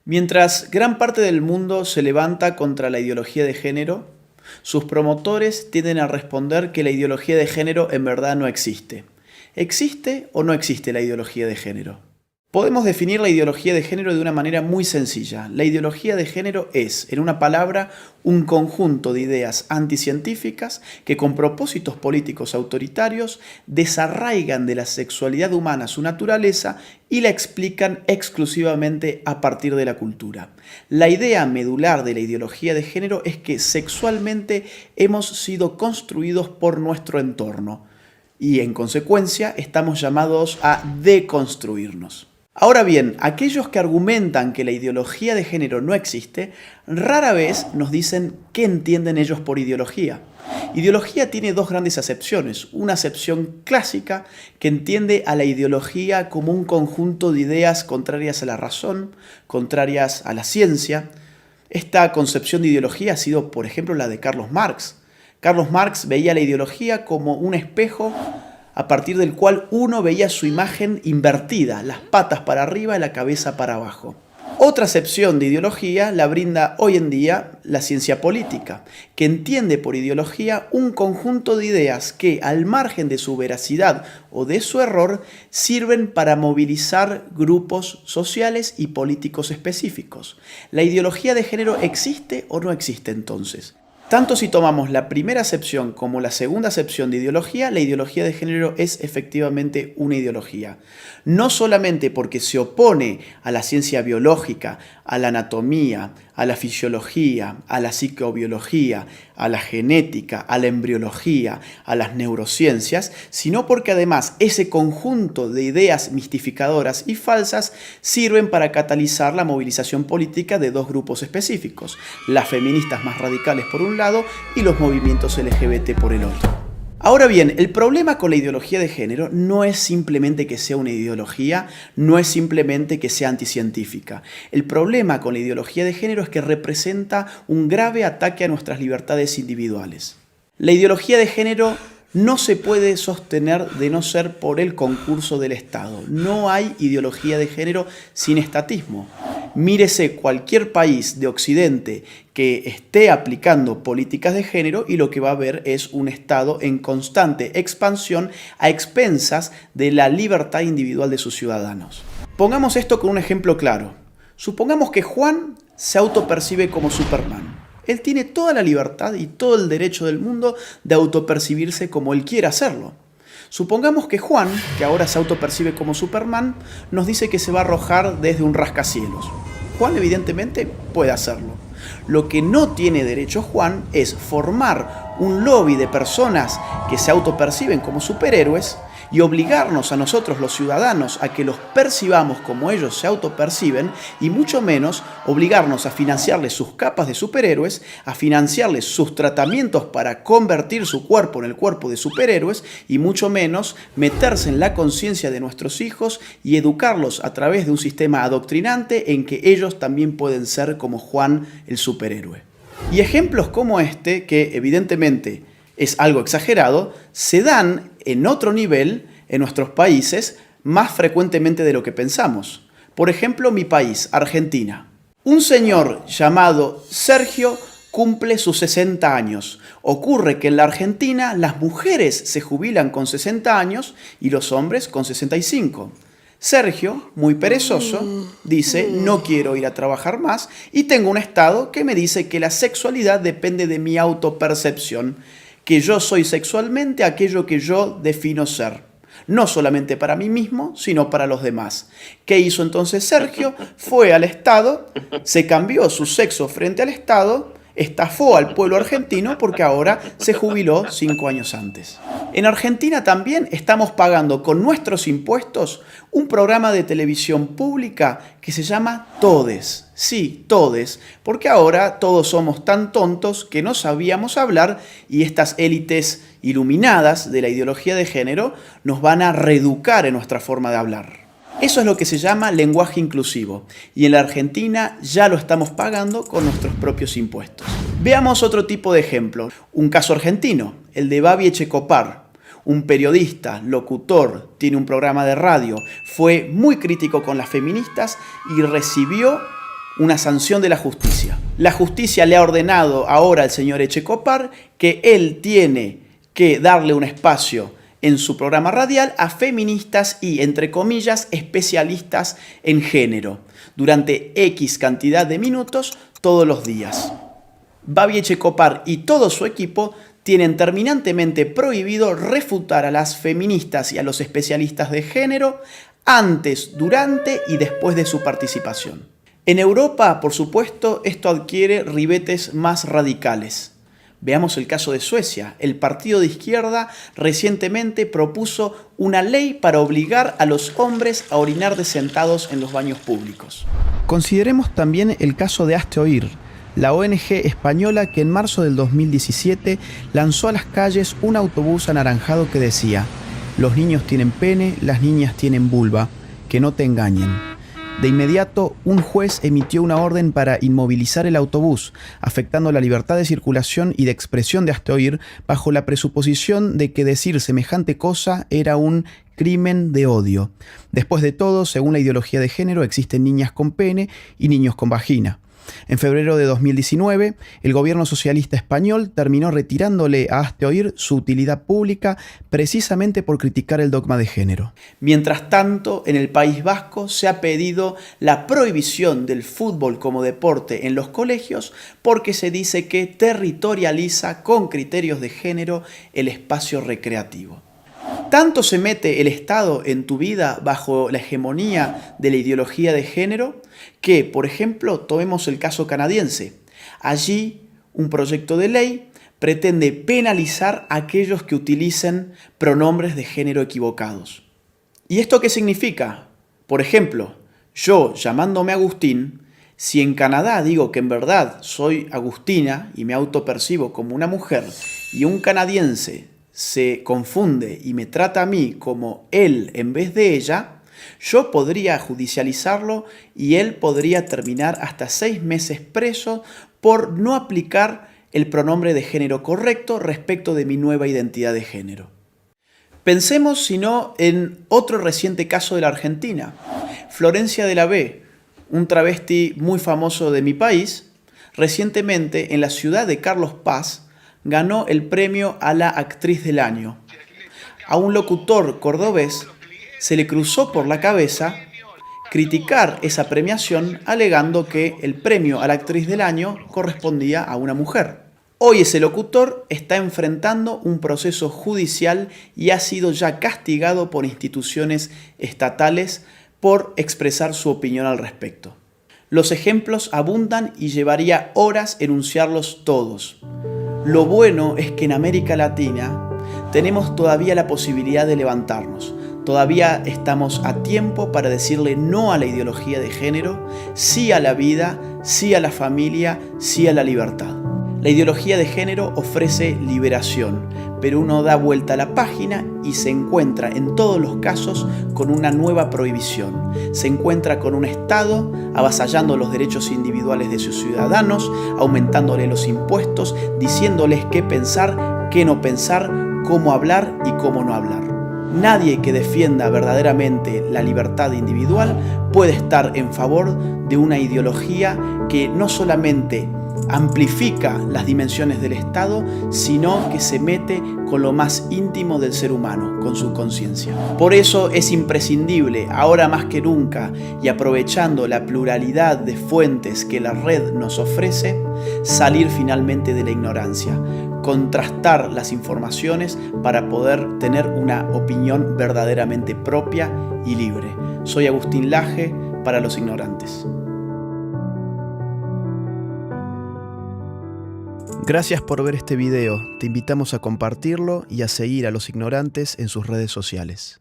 Mientras gran parte del mundo se levanta contra la ideología de género, sus promotores tienden a responder que la ideología de género en verdad no existe. ¿Existe o no existe la ideología de género? Podemos definir la ideología de género de una manera muy sencilla. La ideología de género es, en una palabra, un conjunto de ideas anticientíficas que con propósitos políticos autoritarios desarraigan de la sexualidad humana su naturaleza y la explican exclusivamente a partir de la cultura. La idea medular de la ideología de género es que sexualmente hemos sido construidos por nuestro entorno y en consecuencia estamos llamados a deconstruirnos. Ahora bien, aquellos que argumentan que la ideología de género no existe, rara vez nos dicen qué entienden ellos por ideología. Ideología tiene dos grandes acepciones. Una acepción clásica que entiende a la ideología como un conjunto de ideas contrarias a la razón, contrarias a la ciencia. Esta concepción de ideología ha sido, por ejemplo, la de Carlos Marx. Carlos Marx veía la ideología como un espejo a partir del cual uno veía su imagen invertida, las patas para arriba y la cabeza para abajo. Otra acepción de ideología la brinda hoy en día la ciencia política, que entiende por ideología un conjunto de ideas que, al margen de su veracidad o de su error, sirven para movilizar grupos sociales y políticos específicos. ¿La ideología de género existe o no existe entonces? Tanto si tomamos la primera acepción como la segunda acepción de ideología, la ideología de género es efectivamente una ideología. No solamente porque se opone a la ciencia biológica, a la anatomía, a la fisiología, a la psicobiología, a la genética, a la embriología, a las neurociencias, sino porque además ese conjunto de ideas mistificadoras y falsas sirven para catalizar la movilización política de dos grupos específicos, las feministas más radicales por un lado y los movimientos LGBT por el otro. Ahora bien, el problema con la ideología de género no es simplemente que sea una ideología, no es simplemente que sea anticientífica. El problema con la ideología de género es que representa un grave ataque a nuestras libertades individuales. La ideología de género no se puede sostener de no ser por el concurso del Estado. No hay ideología de género sin estatismo. Mírese cualquier país de Occidente que esté aplicando políticas de género y lo que va a ver es un Estado en constante expansión a expensas de la libertad individual de sus ciudadanos. Pongamos esto con un ejemplo claro. Supongamos que Juan se autopercibe como Superman. Él tiene toda la libertad y todo el derecho del mundo de autopercibirse como él quiera hacerlo. Supongamos que Juan, que ahora se autopercibe como Superman, nos dice que se va a arrojar desde un rascacielos. Juan evidentemente puede hacerlo. Lo que no tiene derecho Juan es formar un lobby de personas que se autoperciben como superhéroes y obligarnos a nosotros los ciudadanos a que los percibamos como ellos se autoperciben y mucho menos obligarnos a financiarles sus capas de superhéroes, a financiarles sus tratamientos para convertir su cuerpo en el cuerpo de superhéroes y mucho menos meterse en la conciencia de nuestros hijos y educarlos a través de un sistema adoctrinante en que ellos también pueden ser como Juan el superhéroe. Y ejemplos como este, que evidentemente es algo exagerado, se dan en otro nivel en nuestros países más frecuentemente de lo que pensamos. Por ejemplo, mi país, Argentina. Un señor llamado Sergio cumple sus 60 años. Ocurre que en la Argentina las mujeres se jubilan con 60 años y los hombres con 65. Sergio, muy perezoso, dice: no quiero ir a trabajar más y tengo un Estado que me dice que la sexualidad depende de mi autopercepción, que yo soy sexualmente aquello que yo defino ser, no solamente para mí mismo, sino para los demás. ¿Qué hizo entonces Sergio? Fue al Estado, se cambió su sexo frente al Estado, estafó al pueblo argentino porque ahora se jubiló 5 años antes. En Argentina también estamos pagando con nuestros impuestos un programa de televisión pública que se llama Todes. Sí, Todes, porque ahora todos somos tan tontos que no sabíamos hablar y estas élites iluminadas de la ideología de género nos van a reeducar en nuestra forma de hablar. Eso es lo que se llama lenguaje inclusivo y en la Argentina ya lo estamos pagando con nuestros propios impuestos. Veamos otro tipo de ejemplo, un caso argentino, el de Babi Echecopar. Un periodista, locutor, tiene un programa de radio, fue muy crítico con las feministas y recibió una sanción de la justicia. La justicia le ha ordenado ahora al señor Echecopar que él tiene que darle un espacio en su programa radial a feministas y, entre comillas, especialistas en género, durante X cantidad de minutos todos los días. Babi Echecopar y todo su equipo tienen terminantemente prohibido refutar a las feministas y a los especialistas de género antes, durante y después de su participación. En Europa, por supuesto, esto adquiere ribetes más radicales. Veamos el caso de Suecia. El partido de izquierda recientemente propuso una ley para obligar a los hombres a orinar sentados en los baños públicos. Consideremos también el caso de Hazte Oír, la ONG española que en marzo del 2017 lanzó a las calles un autobús anaranjado que decía: los niños tienen pene, las niñas tienen vulva, que no te engañen. De inmediato, un juez emitió una orden para inmovilizar el autobús, afectando la libertad de circulación y de expresión de Hazte Oír, bajo la presuposición de que decir semejante cosa era un crimen de odio. Después de todo, según la ideología de género, existen niñas con pene y niños con vagina. En febrero de 2019, el gobierno socialista español terminó retirándole a Hazte Oír su utilidad pública precisamente por criticar el dogma de género. Mientras tanto, en el País Vasco se ha pedido la prohibición del fútbol como deporte en los colegios porque se dice que territorializa con criterios de género el espacio recreativo. ¿Tanto se mete el Estado en tu vida bajo la hegemonía de la ideología de género que, por ejemplo, tomemos el caso canadiense? Allí, un proyecto de ley pretende penalizar a aquellos que utilicen pronombres de género equivocados. ¿Y esto qué significa? Por ejemplo, yo, llamándome Agustín, si en Canadá digo que en verdad soy Agustina y me autopercibo como una mujer, y un canadiense se confunde y me trata a mí como él en vez de ella, yo podría judicializarlo y él podría terminar hasta 6 meses preso por no aplicar el pronombre de género correcto respecto de mi nueva identidad de género. Pensemos, si no, en otro reciente caso de la Argentina. Florencia de la B, un travesti muy famoso de mi país, recientemente en la ciudad de Carlos Paz, ganó el premio a la actriz del año. A un locutor cordobés se le cruzó por la cabeza criticar esa premiación alegando que el premio a la actriz del año correspondía a una mujer. Hoy ese locutor está enfrentando un proceso judicial y ha sido ya castigado por instituciones estatales por expresar su opinión al respecto. Los ejemplos abundan y llevaría horas enunciarlos todos. Lo bueno es que en América Latina tenemos todavía la posibilidad de levantarnos. Todavía estamos a tiempo para decirle no a la ideología de género, sí a la vida, sí a la familia, sí a la libertad. La ideología de género ofrece liberación, pero uno da vuelta a la página y se encuentra en todos los casos con una nueva prohibición. Se encuentra con un Estado avasallando los derechos individuales de sus ciudadanos, aumentándole los impuestos, diciéndoles qué pensar, qué no pensar, cómo hablar y cómo no hablar. Nadie que defienda verdaderamente la libertad individual puede estar en favor de una ideología que no solamente amplifica las dimensiones del Estado, sino que se mete con lo más íntimo del ser humano, con su conciencia. Por eso es imprescindible, ahora más que nunca, y aprovechando la pluralidad de fuentes que la red nos ofrece, salir finalmente de la ignorancia, contrastar las informaciones para poder tener una opinión verdaderamente propia y libre. Soy Agustín Laje para Los Ignorantes. Gracias por ver este video, te invitamos a compartirlo y a seguir a Los Ignorantes en sus redes sociales.